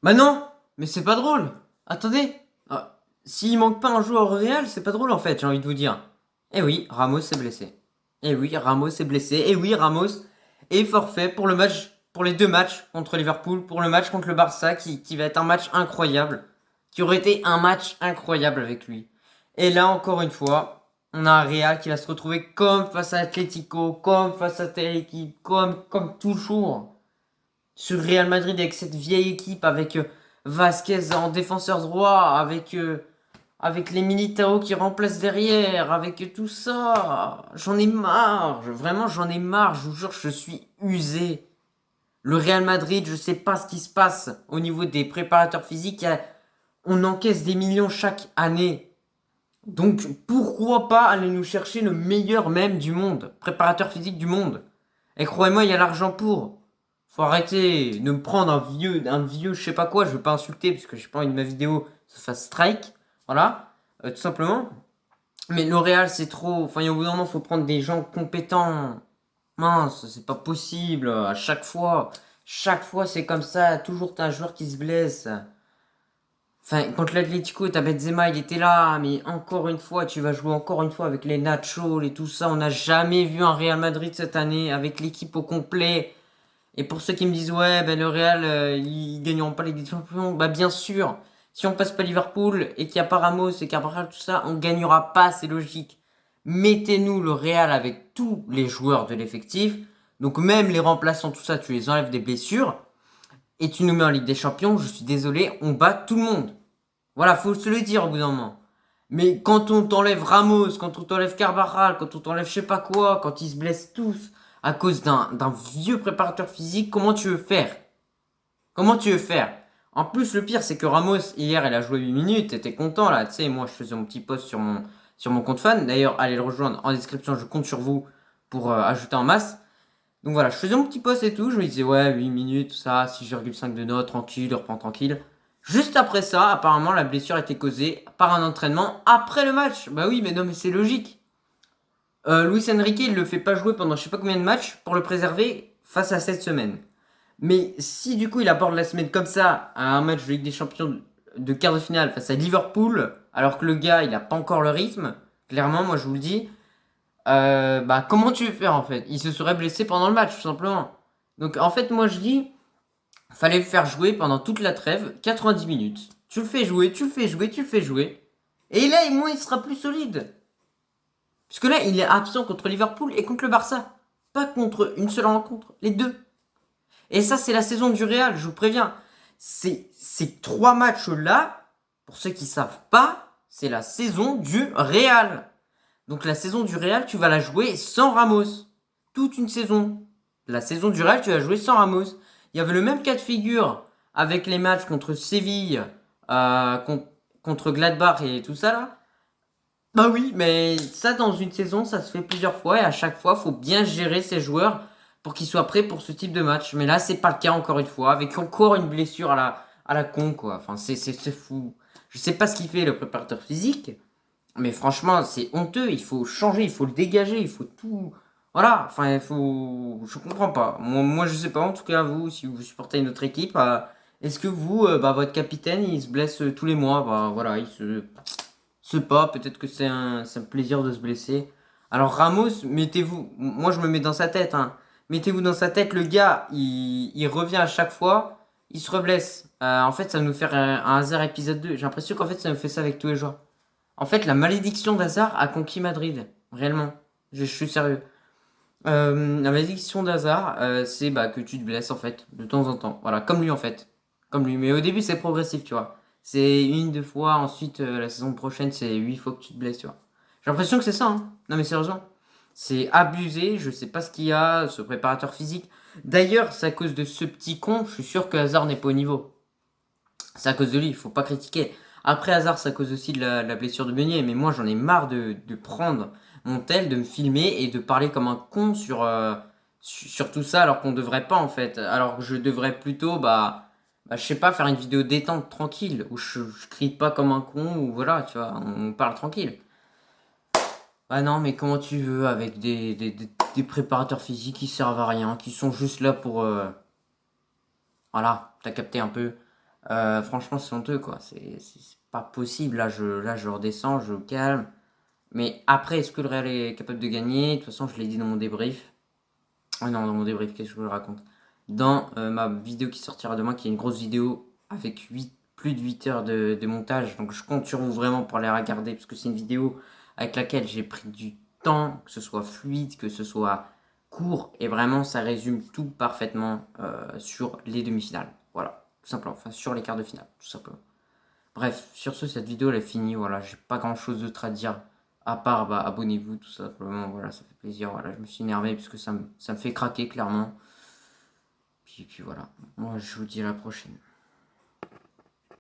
Bah non, mais c'est pas drôle. Attendez, s'il manque pas un joueur au Real, c'est pas drôle en fait, j'ai envie de vous dire. Eh oui, Ramos est blessé. Eh oui, Ramos est blessé. Eh oui, Ramos est forfait pour le match, pour les deux matchs contre Liverpool, pour le match contre le Barça, qui va être un match incroyable, qui aurait été un match incroyable avec lui. Et là, encore une fois, on a un Real qui va se retrouver comme face à Atlético, comme face à telle équipe, comme toujours ce Real Madrid avec cette vieille équipe, avec Vasquez en défenseur droit, avec les Militao qui remplacent derrière, avec tout ça. J'en ai marre, vraiment j'en ai marre, je vous jure, je suis usé. Le Real Madrid, je sais pas ce qui se passe au niveau des préparateurs physiques, on encaisse des millions chaque année. Donc pourquoi pas aller nous chercher le meilleur même du monde, préparateur physique du monde. Et croyez-moi, il y a l'argent pour. Faut arrêter de me prendre un vieux je sais pas quoi, je veux pas insulter parce que j'ai pas envie de ma vidéo se fasse strike. Voilà, tout simplement. Mais L'Oréal c'est trop, enfin au bout d'un moment faut prendre des gens compétents. Mince, c'est pas possible, à chaque fois. Chaque fois c'est comme ça, toujours t'as un joueur qui se blesse. Enfin, contre l'Atlético, t'as Benzema, il était là, mais encore une fois, tu vas jouer encore une fois avec les Nacho et tout ça. On n'a jamais vu un Real Madrid cette année avec l'équipe au complet. Et pour ceux qui me disent, ouais, ben le Real, ils gagneront pas les Ligue des Champions, bah bien sûr, si on passe pas Liverpool et qu'il y a pas Ramos et Carvajal, tout ça, on gagnera pas, c'est logique. Mettez-nous le Real avec tous les joueurs de l'effectif, donc même les remplaçants, tout ça, tu les enlèves des blessures, et tu nous mets en Ligue des Champions, je suis désolé, on bat tout le monde. Voilà, faut se le dire au bout d'un moment. Mais quand on t'enlève Ramos, quand on t'enlève Carvajal, quand on t'enlève je sais pas quoi, quand ils se blessent tous à cause d'un vieux préparateur physique, comment tu veux faire? Comment tu veux faire? En plus, le pire, c'est que Ramos, hier, il a joué 8 minutes, t'étais content là, tu sais, moi je faisais mon petit post sur mon compte fan. D'ailleurs, allez le rejoindre en description, je compte sur vous pour ajouter en masse. Donc voilà, je faisais mon petit post et tout, je me disais, ouais, 8 minutes, tout ça, 6,5 de notes, tranquille, reprends tranquille. Juste après ça, apparemment, la blessure était causée par un entraînement après le match. Bah oui, mais non, mais c'est logique. Luis Enrique, il le fait pas jouer pendant je sais pas combien de matchs pour le préserver face à cette semaine. Mais si du coup il aborde la semaine comme ça, à un match de Ligue des Champions de quart de finale face à Liverpool, alors que le gars il a pas encore le rythme, clairement, moi je vous le dis, bah comment tu veux faire en fait? Il se serait blessé pendant le match tout simplement. Donc en fait moi je dis, fallait le faire jouer pendant toute la trêve, 90 minutes. Tu le fais jouer, tu le fais jouer, tu le fais jouer. Et là, au moins, il sera plus solide. Parce que là, il est absent contre Liverpool et contre le Barça. Pas contre une seule rencontre, les deux. Et ça, c'est la saison du Real, je vous préviens. Ces trois matchs-là, pour ceux qui savent pas, c'est la saison du Real. Donc la saison du Real, tu vas la jouer sans Ramos. Toute une saison. La saison du Real, tu vas jouer sans Ramos. Il y avait le même cas de figure avec les matchs contre Séville, contre Gladbach et tout ça là. Bah oui, mais ça dans une saison, ça se fait plusieurs fois et à chaque fois, faut bien gérer ses joueurs pour qu'ils soient prêts pour ce type de match. Mais là, c'est pas le cas encore une fois, avec encore une blessure à la con quoi. Enfin, c'est fou. Je sais pas ce qu'il fait le préparateur physique, mais franchement, c'est honteux. Il faut changer, il faut le dégager, il faut tout. Voilà, enfin, il faut. Je comprends pas. Moi, je sais pas. En tout cas, vous, si vous supportez une autre équipe, est-ce que vous, bah, votre capitaine, il se blesse tous les mois? Bah, voilà, il se pas. Peut-être que c'est un plaisir de se blesser. Alors, Ramos, mettez-vous. Moi, je me mets dans sa tête, hein. Mettez-vous dans sa tête, le gars, il revient à chaque fois, il se reblesse. En fait, ça va nous faire un hasard épisode 2. J'ai l'impression qu'en fait, ça nous fait ça avec tous les joueurs. En fait, la malédiction d'Hazard a conquis Madrid. Réellement. Je suis sérieux. La malédiction d'Hazard, c'est bah, que tu te blesses en fait, de temps en temps. Voilà, comme lui en fait. Comme lui. Mais au début, c'est progressif, tu vois. C'est une, deux fois. Ensuite, la saison prochaine, c'est 8 fois que tu te blesses, tu vois. J'ai l'impression que c'est ça, hein. Non, mais sérieusement. C'est abusé. Je sais pas ce qu'il y a, ce préparateur physique. D'ailleurs, c'est à cause de ce petit con, je suis sûr que Hazard n'est pas au niveau. C'est à cause de lui, il faut pas critiquer. Après Hazard, c'est à cause aussi de la blessure de Meunier, mais moi j'en ai marre de prendre mon tel, de me filmer et de parler comme un con sur tout ça alors qu'on devrait pas en fait. Alors que je devrais plutôt, je sais pas, faire une vidéo détente tranquille où je crie pas comme un con ou voilà, tu vois, on parle tranquille. Bah non, mais comment tu veux avec des préparateurs physiques qui servent à rien, qui sont juste là pour. Voilà, t'as capté un peu. Franchement, c'est honteux, quoi. C'est pas possible. Là, je redescends, je calme. Mais après, est-ce que le Real est capable de gagner? De toute façon, je l'ai dit dans mon débrief. Oh non, dans mon débrief, qu'est-ce que je raconte? Dans ma vidéo qui sortira demain, qui est une grosse vidéo avec plus de 8 heures de montage. Donc je compte sur vous vraiment pour les regarder, parce que c'est une vidéo avec laquelle j'ai pris du temps, que ce soit fluide, que ce soit court, et vraiment ça résume tout parfaitement sur les demi-finales. Voilà, tout simplement. Enfin, sur les quarts de finale, tout simplement. Bref, sur ce, cette vidéo elle est finie. Voilà, j'ai pas grand chose d'autre à dire. À part, bah, abonnez-vous, tout simplement. Voilà, ça fait plaisir. Voilà, je me suis énervé parce que ça me fait craquer, clairement. Puis voilà. Moi, je vous dis à la prochaine.